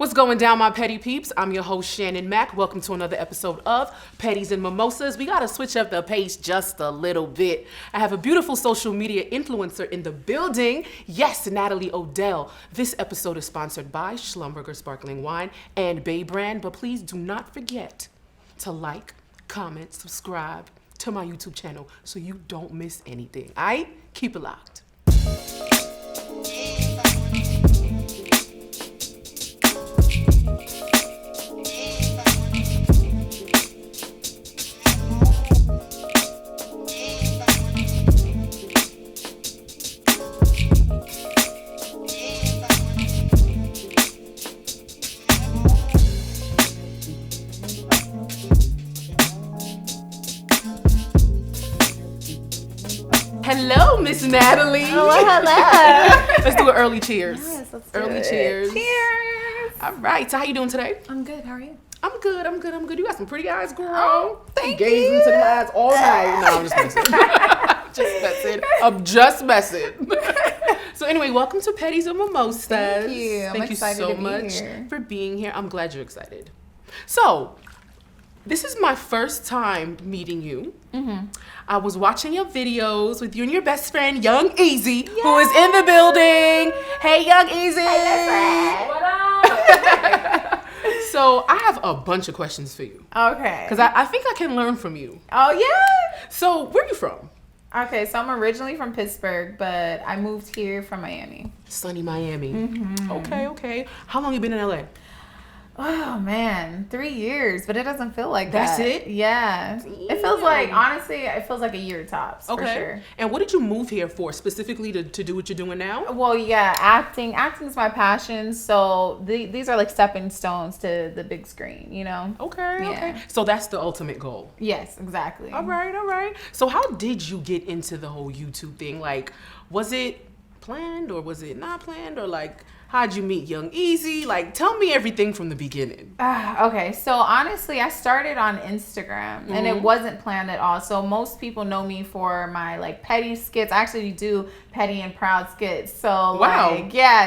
What's going down, my petty peeps? I'm your host, Shannon Mack. Welcome to another episode of Pedis and Mimosas. We got to switch up the pace just a little bit. I have a beautiful social media influencer in the building. Yes, Natalie Odell. This episode is sponsored by Schlumberger Sparkling Wine and Bay Brand, but please do not forget to like, comment, subscribe to my YouTube channel so you don't miss anything. Keep it locked. Hello, Miss Natalie. Hello. Let's do an early cheers. Yes, let's do early it. cheers. Cheers. All right. So how you doing today? I'm good. How are you? I'm good. You got some pretty eyes, girl. Oh, thank you. Gaze you. into the eyes all night. No, I'm just messing. So anyway, welcome to Pedis and Mimosas. Thank you. Thank you so to be much here. for being here. I'm glad you're excited. So, this is my first time meeting you. Mm-hmm. I was watching your videos with you and your best friend, Young Easy, who is in the building. Hey, Young Easy. Hey, what up? So I have a bunch of questions for you. Okay. Because I think I can learn from you. Oh, yeah? So where are you from? Okay, so I'm originally from Pittsburgh, but I moved here from Miami. Sunny Miami. Mm-hmm. Okay. How long you been in LA? Oh, man. 3 years, but it doesn't feel like That's that. it? Yeah. Damn. It feels like, honestly, it feels like a year tops, for sure. And what did you move here for? Specifically to do what you're doing now? Well, yeah, acting. Acting's my passion, so these are like stepping stones to the big screen, you know? Okay. So that's the ultimate goal. Yes, exactly. All right. So how did you get into the whole YouTube thing? Like, was it planned or was it not planned? Or like, how'd you meet Young Easy? Like, tell me everything from the beginning. Okay, so honestly, I started on Instagram and it wasn't planned at all. So most people know me for my like petty skits. I actually do petty and proud skits. So wow.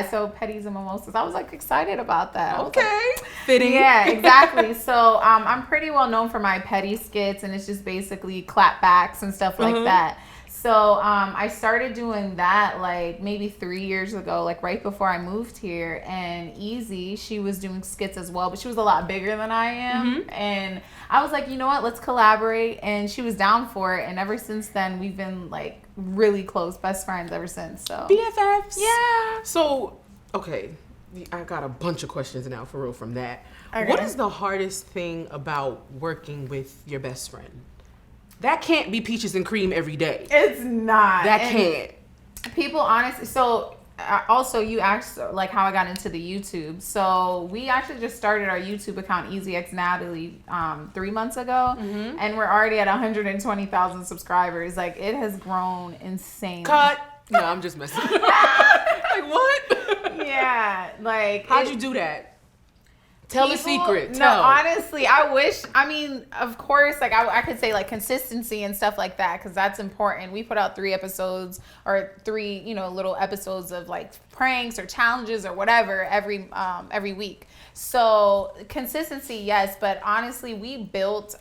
So Pedis and Mimosas. I was like excited about that. Okay. Fitting. Yeah, exactly. So I'm pretty well known for my petty skits, and it's just basically clapbacks and stuff like that. So I started doing that like maybe 3 years ago, like right before I moved here. And Easy, she was doing skits as well, but she was a lot bigger than I am. And I was like, you know what, let's collaborate. And she was down for it. And ever since then, we've been like really close, best friends ever since. So BFFs. Yeah. So, okay, I got a bunch of questions now for real from that. Okay. What is the hardest thing about working with your best friend? That can't be peaches and cream every day. It's not. That can't. People honestly, so also you asked like how I got into the YouTube. So we actually just started our YouTube account, EasyX Natalie, 3 months ago. And we're already at 120,000 subscribers. Like it has grown insane. Cut. No, I'm just messing. Like what? Yeah. Like how'd you do that? Tell the secret. No, honestly, I wish, of course, like I could say like consistency and stuff like that because that's important. We put out 3 episodes or 3, little episodes of like pranks or challenges or whatever every week. So consistency, yes, but honestly, we built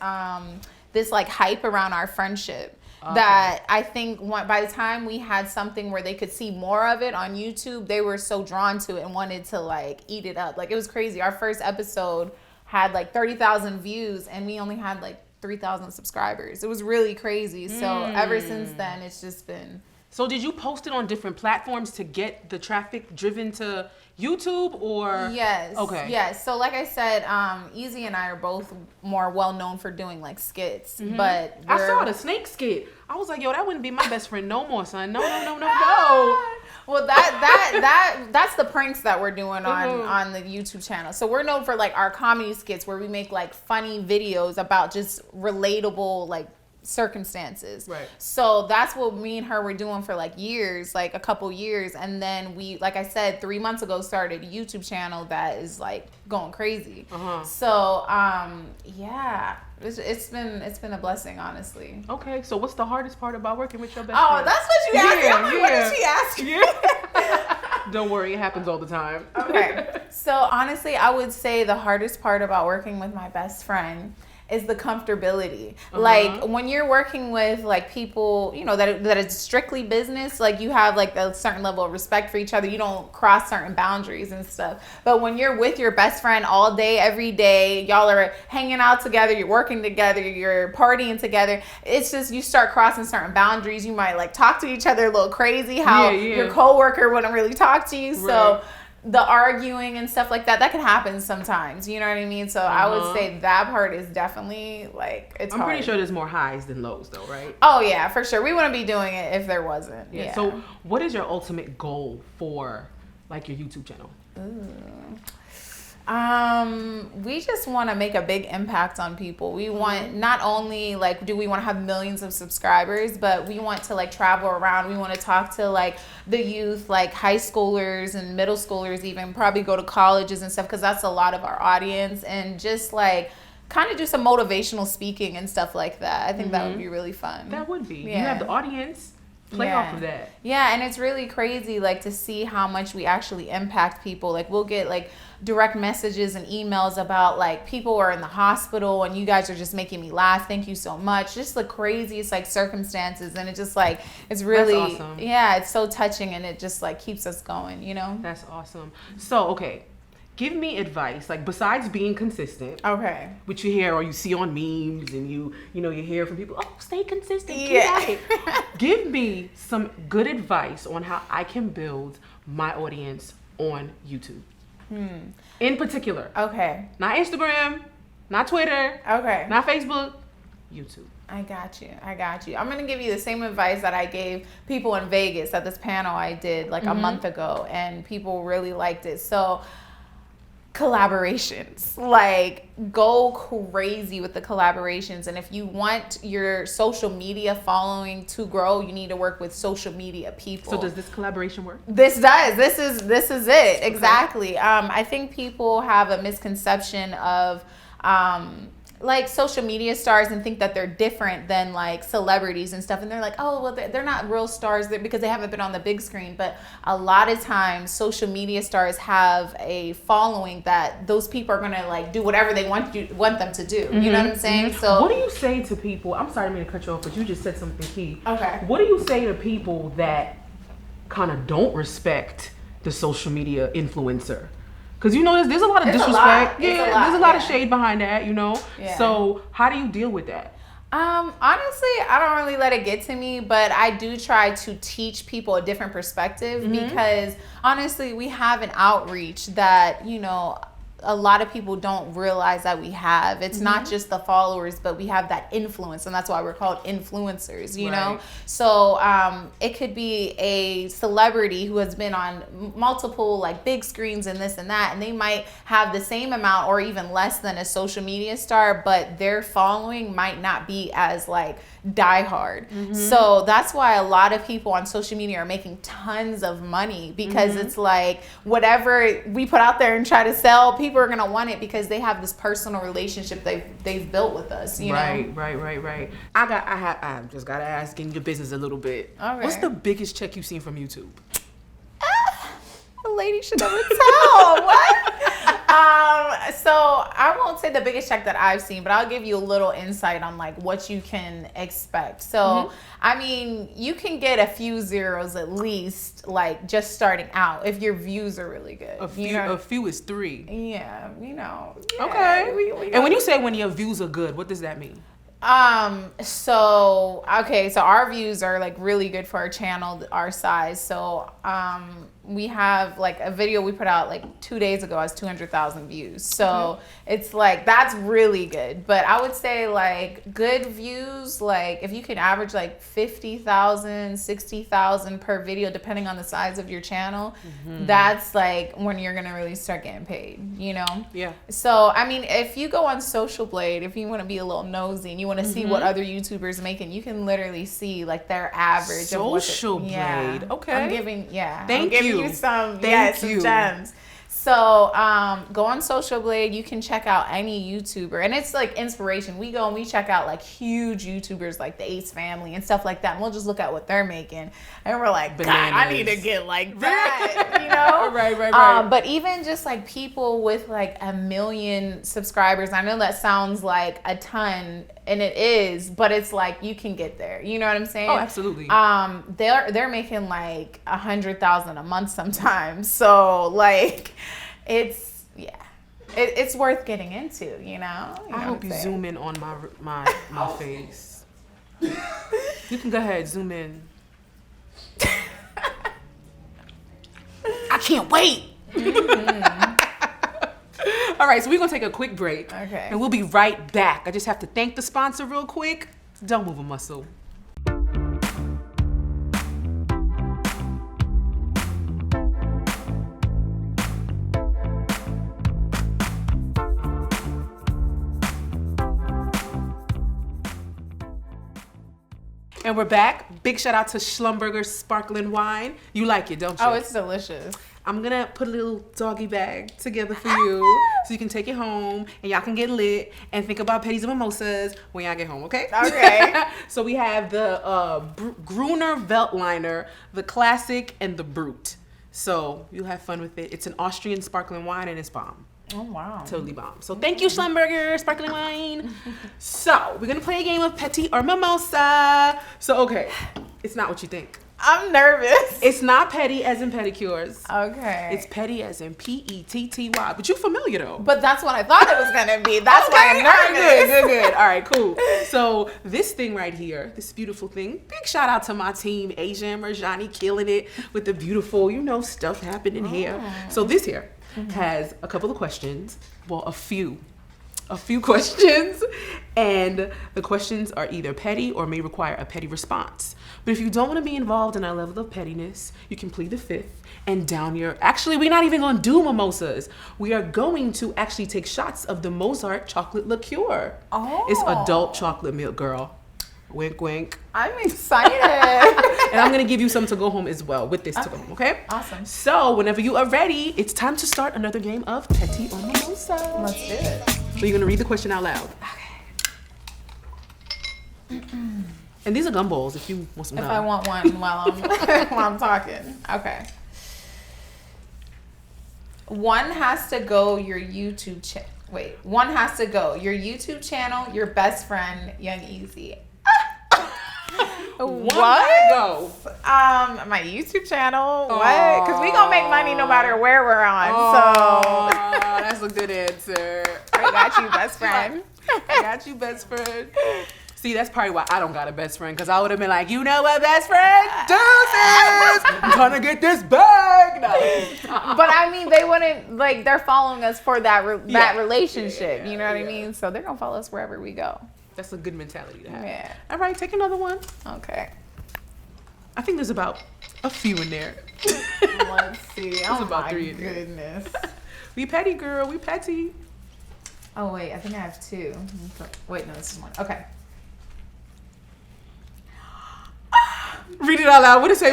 this like hype around our friendship. That I think by the time we had something where they could see more of it on YouTube, they were so drawn to it and wanted to like eat it up. Like it was crazy. Our first episode had like 30,000 views and we only had like 3,000 subscribers. It was really crazy. So ever since then, it's just been. So did you post it on different platforms to get the traffic driven to YouTube or? Yes. Okay. Yes. So like I said, Easy and I are both more well known for doing like skits, but I saw the snake skit. I was like, yo, that wouldn't be my best friend no more, son. No. Well, that's the pranks that we're doing on the YouTube channel. So we're known for like our comedy skits where we make like funny videos about just relatable like circumstances. Right. So that's what me and her were doing for like years, like a couple years. And then we, like I said, 3 months ago started a YouTube channel that is like going crazy. So yeah, it's been a blessing, honestly. Okay, so what's the hardest part about working with your best friend? Oh, that's what you asked me. I'm like, what did she ask me? Don't worry, it happens all the time. Okay. So honestly, I would say the hardest part about working with my best friend is the comfortability. Like when you're working with like people, you know, that is strictly business, like you have like a certain level of respect for each other. You don't cross certain boundaries and stuff. But when you're with your best friend all day, every day, y'all are hanging out together, you're working together, you're partying together. It's just you start crossing certain boundaries. You might like talk to each other a little crazy, how your coworker wouldn't really talk to you. Right. So the arguing and stuff like that can happen sometimes. You know what I mean? So I would say that part is definitely like, it's I'm hard. pretty sure there's more highs than lows though, right? Oh yeah, for sure. We wouldn't be doing it if there wasn't. Yeah. So what is your ultimate goal for like your YouTube channel? We just want to make a big impact on people. We want not only like, do we want to have millions of subscribers, but we want to like travel around. We want to talk to like the youth, like high schoolers and middle schoolers, even probably go to colleges and stuff, because that's a lot of our audience, and just like kind of do some motivational speaking and stuff like that. I think that would be really fun. That would be. Yeah. You have the audience play off of that. Yeah, and it's really crazy like to see how much we actually impact people. Like we'll get like direct messages and emails about like people are in the hospital and you guys are just making me laugh. Thank you so much. Just the craziest like circumstances, and it just like it's really awesome. Yeah, it's so touching, and it just like keeps us going, you know? That's awesome. So okay, give me advice, like besides being consistent. Okay. Which you hear or you see on memes, and you hear from people, oh, stay consistent. Yeah. Give me some good advice on how I can build my audience on YouTube. In particular. Okay. Not Instagram, not Twitter. Okay. Not Facebook, YouTube. I got you. I'm going to give you the same advice that I gave people in Vegas at this panel I did like a month ago, and people really liked it. So collaborations, like go crazy with the collaborations. And if you want your social media following to grow, you need to work with social media people. So does this collaboration work? This does. This is it. Exactly. I think people have a misconception of like social media stars and think that they're different than like celebrities and stuff, and they're like, oh well, they're not real stars because they haven't been on the big screen. But a lot of times social media stars have a following that those people are gonna like do whatever they want them to do. You know what I'm saying? So what do you say to people? I'm sorry, I didn't mean to cut you off, but you just said something key. Okay. What do you say to people that kind of don't respect the social media influencer? Because there's a lot of disrespect. There's a lot of shade behind that, Yeah. So how do you deal with that? Honestly, I don't really let it get to me, but I do try to teach people a different perspective, because honestly, we have an outreach that, a lot of people don't realize that we have. It's not just the followers, but we have that influence, and that's why we're called influencers, you know? So it could be a celebrity who has been on multiple like big screens and this and that, and they might have the same amount or even less than a social media star, but their following might not be as like diehard. So that's why a lot of people on social media are making tons of money, because it's like whatever we put out there and try to sell, people are gonna want it because they have this personal relationship they've built with us. You know? Right. I just gotta ask in your business a little bit. Okay. What's the biggest check you've seen from YouTube? A lady should never tell. What? So I won't say the biggest check that I've seen, but I'll give you a little insight on like what you can expect. So, I mean, you can get a few zeros at least, like just starting out, if your views are really good. A few is 3. Yeah, Yeah, okay. And when you say when your views are good, what does that mean? So our views are like really good for our channel, our size. So, we have like a video we put out like 2 days ago has 200,000 views. So it's like, that's really good. But I would say like good views, like if you can average like 50,000, 60,000 per video, depending on the size of your channel, that's like when you're going to really start getting paid, Yeah. So, I mean, if you go on Social Blade, if you want to be a little nosy and you want to see what other YouTubers making, you can literally see like their average. Social Blade. Okay. I'm giving you some, Thank you. some gems. So go on Social Blade. You can check out any YouTuber, and it's like inspiration. We go and we check out like huge YouTubers like the Ace Family and stuff like that, and we'll just look at what they're making, and we're like, God, I need to get like that, you know? Right. But even just like people with like 1 million subscribers, I know that sounds like a ton, and it is, but it's like you can get there. You know what I'm saying? Oh, absolutely. They're making like 100,000 a month sometimes. So like, it's worth getting into. You know I hope you zoom in on my face. You can go ahead, zoom in. I can't wait. All right, so we're gonna take a quick break. Okay. And we'll be right back. I just have to thank the sponsor real quick. Don't move a muscle. And we're back. Big shout out to Schlumberger Sparkling Wine. You like it, don't you? Oh, it's delicious. I'm gonna put a little doggy bag together for you so you can take it home and y'all can get lit and think about Pedis and Mimosas when y'all get home, okay? Okay. So we have the Gruner Veltliner, the Classic, and the Brute. So you'll have fun with it. It's an Austrian sparkling wine and it's bomb. Oh, wow. Totally bomb. So thank you, Schlumberger Sparkling Wine. So we're gonna play a game of Petit or Mimosa. So okay, it's not what you think. I'm nervous. It's not petty as in pedicures. Okay. It's petty as in Petty. But you familiar though. But that's what I thought it was gonna be. That's why I'm nervous. Good. All right, cool. So this thing right here, this beautiful thing. Big shout out to my team, Asia and Marjani, killing it with the beautiful, stuff happening here. So this here has a couple of questions. Well, a few questions, and the questions are either petty or may require a petty response. But if you don't want to be involved in our level of pettiness, you can plead the fifth and down your... Actually, we're not even going to do mimosas. We are going to actually take shots of the Mozart chocolate liqueur. Oh. It's adult chocolate milk, girl. Wink, wink. I'm excited. And I'm going to give you some to go home as well with this to go home, okay? Awesome. So whenever you are ready, it's time to start another game of Petit or Mimosa. Let's do it. So you're gonna read the question out loud. Okay. And these are gumballs if you want some. If I want one while I'm talking. Okay. One has to go your YouTube channel. One has to go your YouTube channel, your best friend, Young Easy. What? Go. My YouTube channel. What? Because we gonna make money no matter where we're on. Oh, that's a good answer. I got you, best friend. I got you, best friend. See, that's probably why I don't got a best friend, because I would have been like, you know what, best friend? Deuces! I'm trying to get this bag. No. But I mean, they wouldn't, like, they're following us for that relationship. You know what I mean? So they're going to follow us wherever we go. That's a good mentality to have. Yeah. All right, take another one. Okay. I think there's about a few in there. Let's see. There's Oh about my 3 in there. goodness. We petty, girl. We petty. Oh, wait. I think I have 2. Wait, no, this is 1. Okay. Read it out loud. What it say?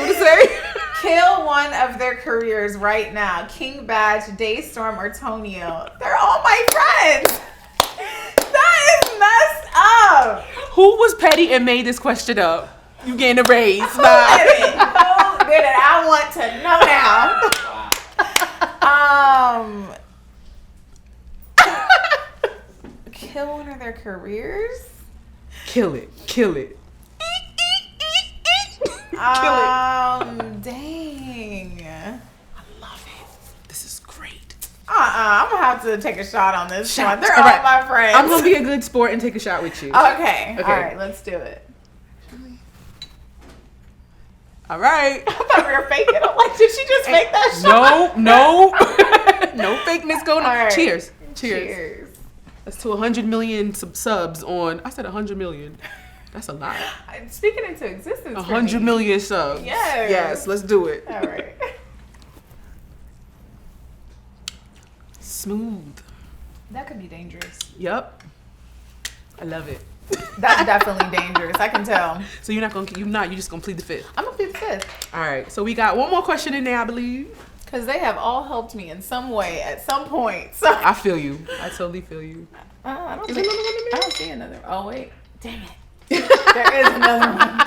Kill one of their careers right now. King Badge, Daystorm, or Tonio. They're all my friends. That is messed up. Who was petty and made this question up? You getting a raise. Who did it? Who did it? I want to know now. Kill one of their careers? Kill it. Kill it. Dang. I love it. This is great. I'm gonna have to take a shot on this one. They're All all right. my friends. I'm gonna be a good sport and take a shot with you. Okay. All right, let's do it. All right. I thought we were faking it. I'm like, did she just fake that shot? No. No fakeness going on. All right. Cheers. Cheers. That's to 100 million subs on. I said 100 million. That's a lot. I'm speaking into existence. 100 million subs. Yes. Yes, let's do it. All right. Smooth. That could be dangerous. Yep. I love it. That's definitely dangerous. I can tell. So you're just gonna plead the fifth. I'm gonna plead the fifth. All right. So we got one more question in there, I believe. Because they have all helped me in some way at some point. So I feel you. I totally feel you. I don't Is think, there another one in there? I don't see another. Oh wait, dang it. There is another one.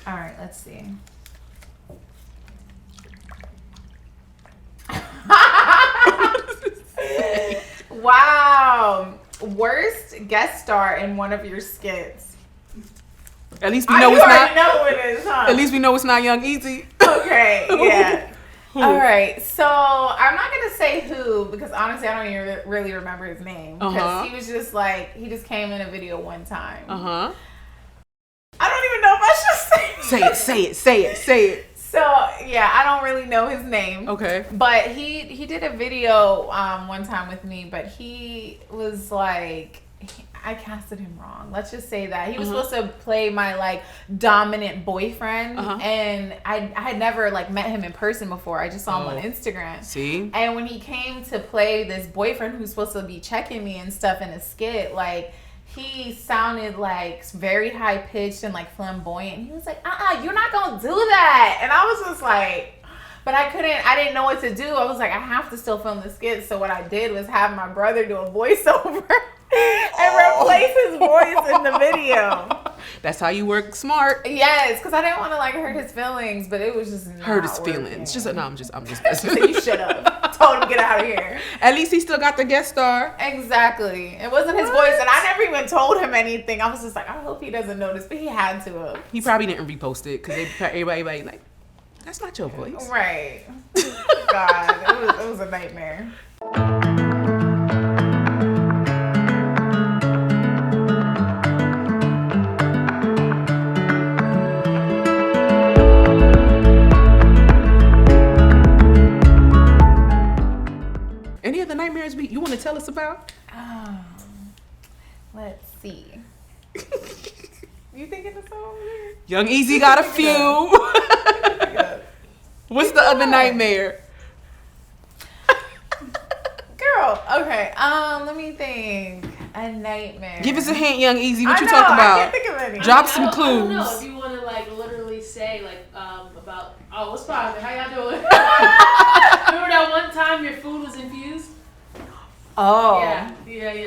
All right, let's see. Wow. Worst guest star in one of your skits. At least we know you it's already not. know who it is, huh? At least we know it's not Young Easy. Okay, yeah. Who? All right, so I'm not gonna say who because honestly I don't even really remember his name because he was just like he just came in a video one time. I don't even know if I should Say it. So yeah, I don't really know his name. Okay. But he did a video one time with me, but he was like I casted him wrong. Let's just say that. He was supposed to play my like dominant boyfriend and I had never like met him in person before. I just saw him on Instagram. See? And when he came to play this boyfriend who's supposed to be checking me and stuff in a skit, like he sounded like very high pitched and like flamboyant. He was like, you're not gonna do that. And I was just like, but I didn't know what to do. I was like, I have to still film the skit. So what I did was have my brother do a voiceover and replace his voice in the video. That's how you work smart. Yes, because I didn't want to like hurt his feelings, but it was just not Hurt his working. feelings. I'm just So you should have told him to get out of here. At least he still got the guest star. Exactly. It wasn't his voice, and I never even told him anything. I was just like, I hope he doesn't notice, but he had to have. He probably didn't repost it because everybody like, that's not your voice. Right. God, it was a nightmare. Any other nightmares you want to tell us about? Let's see. You thinking of something? Young Easy got a few. What's the other nightmare? Girl, okay. Let me think. A nightmare. Give us a hint, Young Easy. What you know, talking about? I can't think of any. Drop some I don't know clues. if you want to like literally say like about what's poppin'? How y'all doing? Remember that one time your food was infused? Oh. Yeah.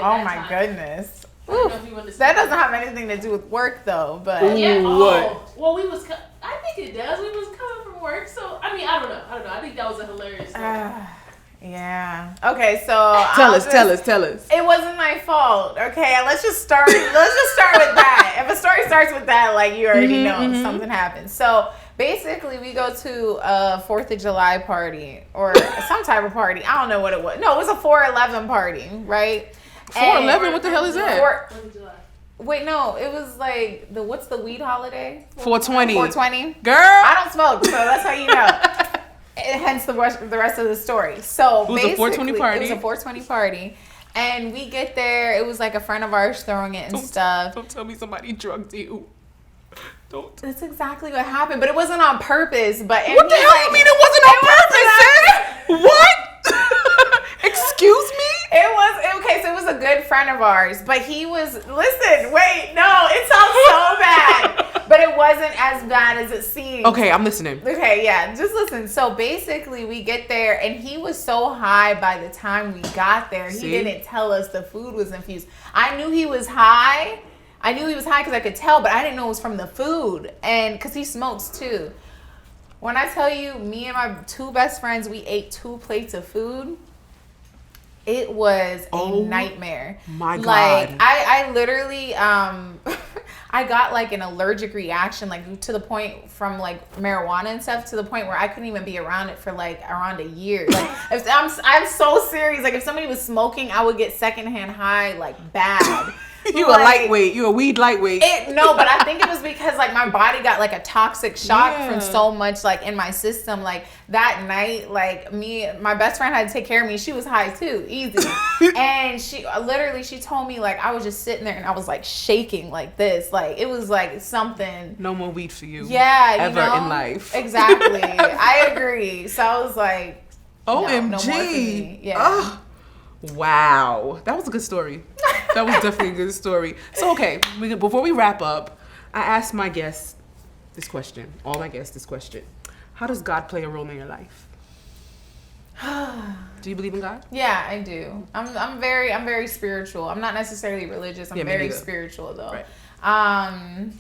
Oh my goodness. I don't know if you want to say That doesn't have anything to do with work though, but Ooh. Yeah. What? Well, I think it does. We was coming from work, so I mean, I don't know. I think that was a hilarious story. yeah. Okay, so Tell us. It wasn't my fault. Okay, let's just start with that. If a story starts with that, like you already know something happened. So basically, we go to a 4th of July party or some type of party. I don't know what it was. No, it was a 4/11 party, right? 4/11. What the hell is that? 4th of July. Wait, no, it was like what's the weed holiday? 420. 420. Girl. I don't smoke, so that's how you know. Hence the rest of the story. So It was a 420 party. It was a 420 party. And we get there. It was like a friend of ours throwing it and stuff. Don't tell me somebody drugged you. Don't. That's exactly what happened. But it wasn't on purpose. But What the hell you mean it wasn't on purpose, sis? What? Excuse me? It was okay. So it was a good friend of ours, but he was. Listen, wait, no, it sounds so bad, but it wasn't as bad as it seemed. Okay, I'm listening. Okay, yeah, just listen. So basically, we get there, and he was so high by the time we got there. See? He didn't tell us the food was infused. I knew he was high. I knew he was high because I could tell, but I didn't know it was from the food, and because he smokes too. When I tell you, me and my 2 best friends, we ate 2 plates of food. It was a nightmare. My God. Like I literally I got like an allergic reaction, like to the point from like marijuana and stuff to the point where I couldn't even be around it for like around a year. Like if I'm so serious. Like if somebody was smoking, I would get secondhand high like bad. You a lightweight. You a weed lightweight. No, but I think it was because like my body got like a toxic shock from so much like in my system. Like that night, like my best friend had to take care of me. She was high too, easy. And she told me like I was just sitting there and I was like shaking like this. Like it was like something. No more weed for you. Yeah, ever in life. Exactly. I agree. So I was like, OMG. no more for me. Yeah. Oh, wow. That was a good story. That was definitely a good story. So, okay, before we wrap up, I asked my guests this question. All my guests this question. How does God play a role in your life? Do you believe in God? Yeah, I do. I'm very spiritual. I'm not necessarily religious. I'm very spiritual though. Right.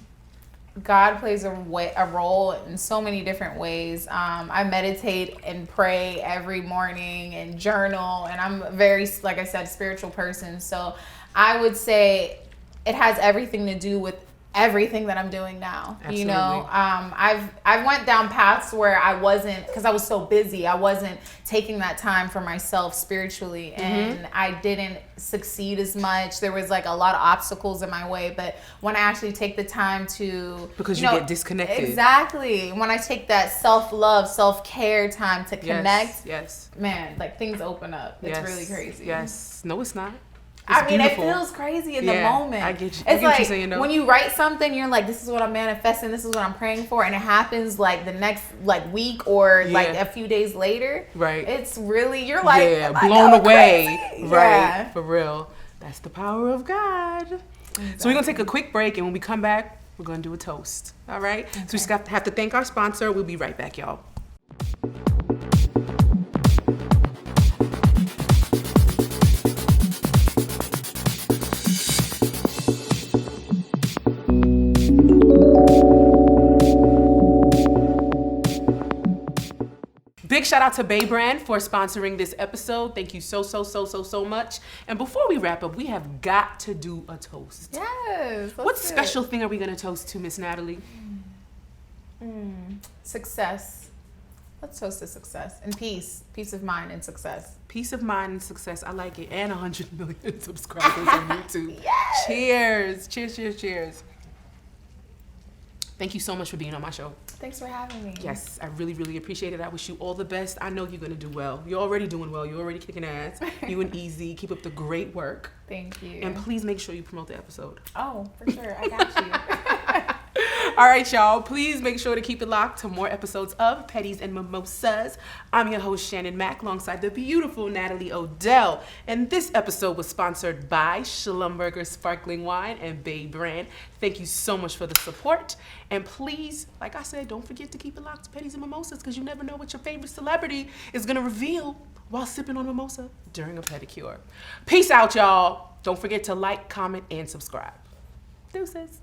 God plays a role in so many different ways. I meditate and pray every morning and journal, and I'm a very, like I said, spiritual person. So I would say it has everything to do with everything that I'm doing now. Absolutely. You know, I've went down paths where I wasn't, because I was so busy, I wasn't taking that time for myself spiritually, and I didn't succeed as much. There was like a lot of obstacles in my way, but when I actually take the time to, because you get disconnected. Exactly. When I take that self-love, self-care time to connect, yes, man, like things open up. It's really crazy. Yes. No, it's not. It's beautiful. It feels crazy in the moment. I get you. It's like you saying, when you write something, you're like, this is what I'm manifesting, this is what I'm praying for, and it happens like the next like week or like a few days later. Right. It's really, you're like, blown away. Crazy. Right. Yeah. For real. That's the power of God. Exactly. So we're going to take a quick break, and when we come back, we're going to do a toast. All right? Okay. So we just have to thank our sponsor. We'll be right back, y'all. Big shout out to Bay Brand for sponsoring this episode. Thank you so much. And before we wrap up, we have got to do a toast. Yes. What special thing are we going to toast to, Miss Natalie? Success. Let's toast to success and peace. Peace of mind and success. Peace of mind and success. I like it. And 100 million subscribers on YouTube. Yes. Cheers. Cheers. Thank you so much for being on my show. Thanks for having me. Yes, I really appreciate it. I wish you all the best. I know you're going to do well. You're already doing well. You're already kicking ass. You and Easy. Keep up the great work. Thank you. And please make sure you promote the episode. Oh, for sure. I got you. All right, y'all. Please make sure to keep it locked to more episodes of Pedis and Mimosas. I'm your host, Shannon Mack, alongside the beautiful Natalie Odell. And this episode was sponsored by Schlumberger Sparkling Wine and Bay Brand. Thank you so much for the support. And please, like I said, don't forget to keep it locked to Pedis and Mimosas, because you never know what your favorite celebrity is going to reveal while sipping on a mimosa during a pedicure. Peace out, y'all. Don't forget to like, comment, and subscribe. Deuces.